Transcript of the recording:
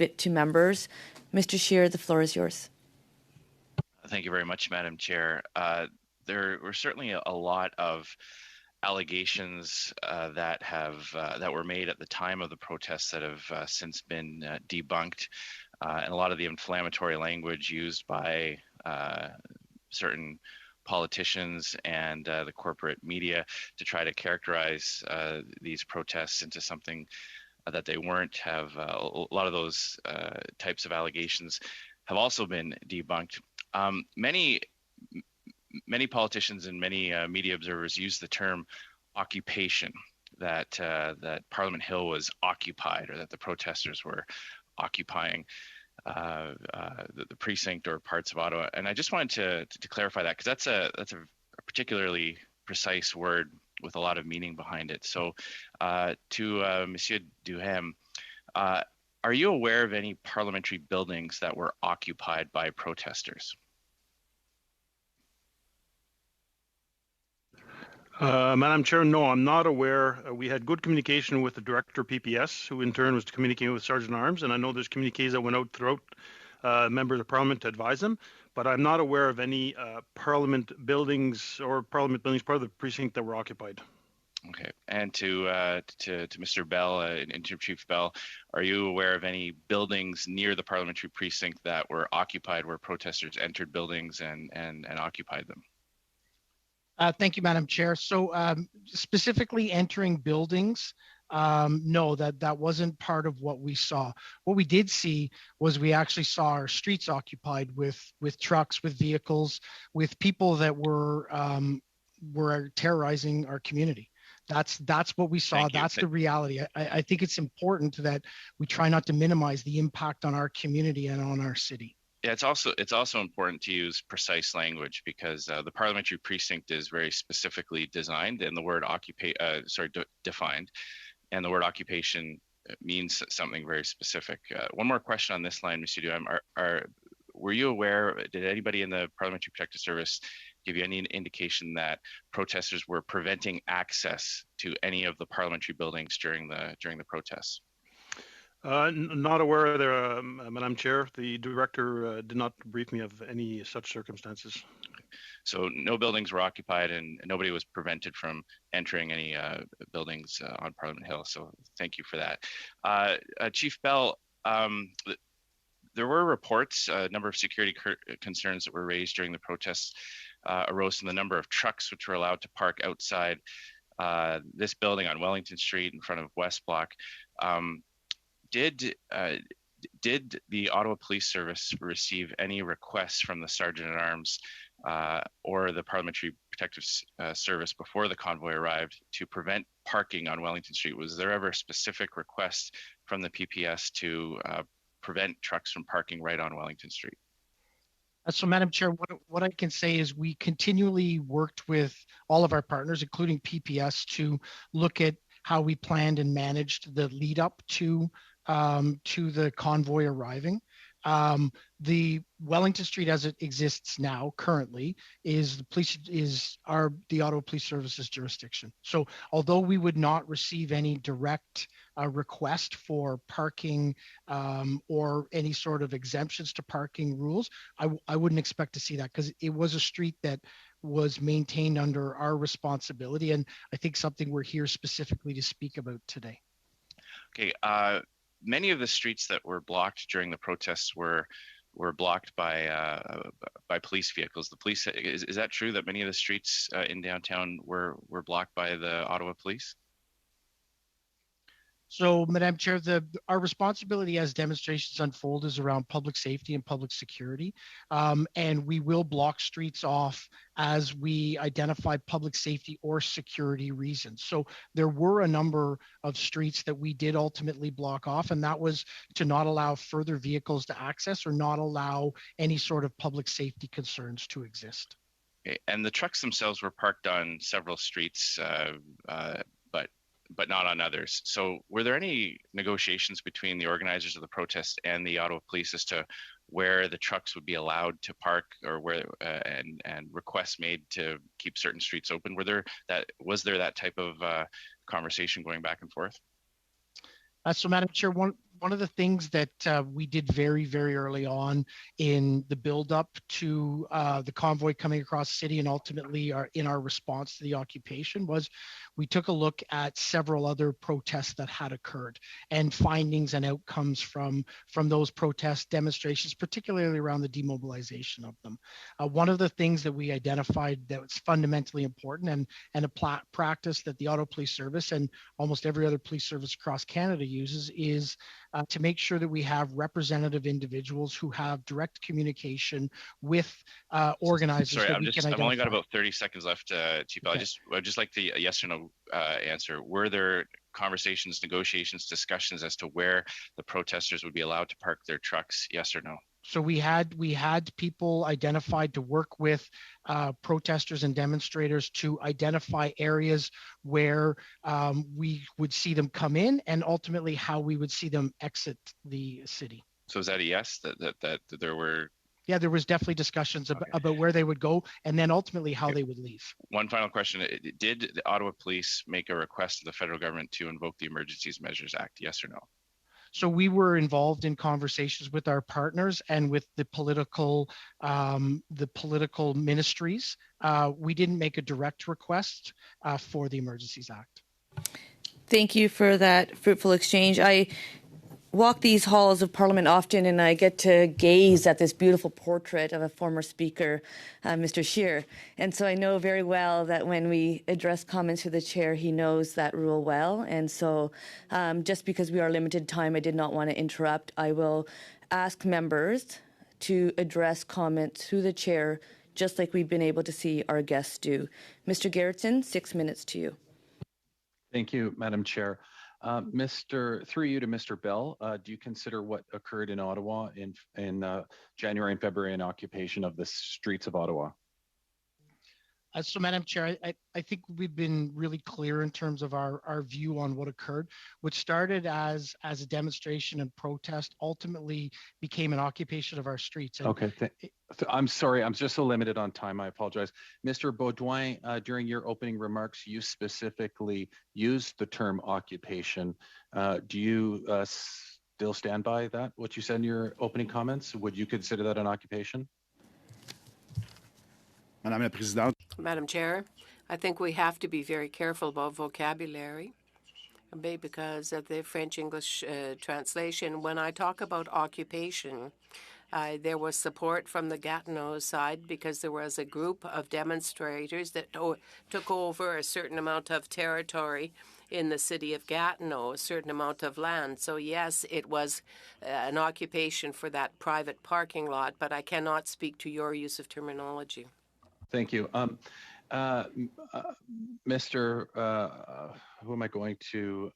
it to members. Mr. Scheer, the floor is yours. Thank you very much, Madam Chair. There were certainly a lot of allegations that were made at the time of the protests that have since been debunked, and a lot of the inflammatory language used by certain politicians and the corporate media to try to characterize these protests into something that they weren't have a lot of those types of allegations have also been debunked. Many politicians and many media observers use the term occupation, that Parliament Hill was occupied, or that the protesters were occupying the precinct or parts of Ottawa. And I just wanted to clarify that, because that's a particularly precise word with a lot of meaning behind it. So to Monsieur Duhem, are you aware of any parliamentary buildings that were occupied by protesters? Madam Chair, no, I'm not aware. We had good communication with the Director of PPS, who in turn was communicating with Sergeant Arms, and I know there's communiques that went out throughout members of Parliament to advise them, but I'm not aware of any Parliament buildings or Parliament buildings part of the precinct that were occupied. Okay, and to Mr. Bell, Interim Chief Bell, are you aware of any buildings near the parliamentary precinct that were occupied, where protesters entered buildings and occupied them? Thank you, Madam Chair. So specifically entering buildings, no, that wasn't part of what we saw. What we did see was we actually saw our streets occupied with trucks, with vehicles, with people that were terrorizing our community. That's what we saw. That's the reality. I think it's important that we try not to minimize the impact on our community and on our city. Yeah, it's also important to use precise language, because the parliamentary precinct is very specifically designed, and the word defined, and the word occupation means something very specific. One more question on this line, Mr. Duhem. Were you aware? Did anybody in the Parliamentary Protective Service give you any indication that protesters were preventing access to any of the parliamentary buildings during the protests? Not aware of there, Madam Chair. The Director did not brief me of any such circumstances. So no buildings were occupied, and nobody was prevented from entering any buildings on Parliament Hill. So thank you for that. Chief Bell, there were reports, a number of security concerns that were raised during the protests arose from the number of trucks which were allowed to park outside this building on Wellington Street in front of West Block. Did the Ottawa Police Service receive any requests from the Sergeant at Arms or the Parliamentary Protective Service before the convoy arrived to prevent parking on Wellington Street? Was there ever a specific request from the PPS to prevent trucks from parking right on Wellington Street? So, Madam Chair, what I can say is we continually worked with all of our partners, including PPS, to look at how we planned and managed the lead up to the convoy arriving. The Wellington Street, as it exists now currently, is the Ottawa Police Service's jurisdiction. So although we would not receive any direct request for parking or any sort of exemptions to parking rules, I wouldn't expect to see that, because it was a street that was maintained under our responsibility, and I think something we're here specifically to speak about today. Okay. Many of the streets that were blocked during the protests were blocked by police vehicles. The police, is that true that many of the streets in downtown were blocked by the Ottawa Police? So, Madam Chair, our responsibility as demonstrations unfold is around public safety and public security, and we will block streets off as we identify public safety or security reasons. So there were a number of streets that we did ultimately block off, and that was to not allow further vehicles to access or not allow any sort of public safety concerns to exist. Okay. And the trucks themselves were parked on several streets, but not on others. So were there any negotiations between the organizers of the protest and the Ottawa Police as to where the trucks would be allowed to park, or where and requests made to keep certain streets open? Was there that type of conversation going back and forth? So, Madam Chair, one one of the things that we did very, very early on in the buildup to the convoy coming across the city and ultimately in our response to the occupation was we took a look at several other protests that had occurred and findings and outcomes from those protest demonstrations, particularly around the demobilization of them. One of the things that we identified that was fundamentally important and a practice that the Auto Police Service and almost every other police service across Canada uses is to make sure that we have representative individuals who have direct communication with organizers. Sorry, that I've only got about 30 seconds left, Chief Bell. Okay. I'd just like the yes or no answer. Were there conversations, negotiations, discussions as to where the protesters would be allowed to park their trucks? Yes or no? So we had people identified to work with protesters and demonstrators to identify areas where we would see them come in and ultimately how we would see them exit the city. So is that a yes, that there were? Yeah, there was definitely discussions about where they would go and then ultimately how they would leave. One final question. Did the Ottawa Police make a request to the federal government to invoke the Emergencies Measures Act? Yes or no? So we were involved in conversations with our partners and with the political ministries. We didn't make a direct request for the Emergencies Act. Thank you for that fruitful exchange. I walk these halls of Parliament often, and I get to gaze at this beautiful portrait of a former Speaker, Mr. Scheer. And so I know very well that when we address comments to the Chair, he knows that rule well. And so just because we are limited time, I did not want to interrupt. I will ask members to address comments to the Chair, just like we've been able to see our guests do. Mr. Gerritsen, 6 minutes to you. Thank you, Madam Chair. Through you to Mr. Bell, do you consider what occurred in Ottawa in January and February in occupation of the streets of Ottawa? So, Madam Chair, I think we've been really clear in terms of our view on what occurred. What started as a demonstration and protest ultimately became an occupation of our streets. And okay, I'm sorry, I'm just so limited on time. I apologize. Mr. Beaudoin, during your opening remarks, you specifically used the term occupation. Do you still stand by that, what you said in your opening comments? Would you consider that an occupation? Madame la Présidente. Madam Chair, I think we have to be very careful about vocabulary because of the French-English translation. When I talk about occupation, there was support from the Gatineau side because there was a group of demonstrators that took over a certain amount of territory in the city of Gatineau, a certain amount of land. So yes, it was an occupation for that private parking lot, but I cannot speak to your use of terminology. Thank you. Mr. Who am I going to?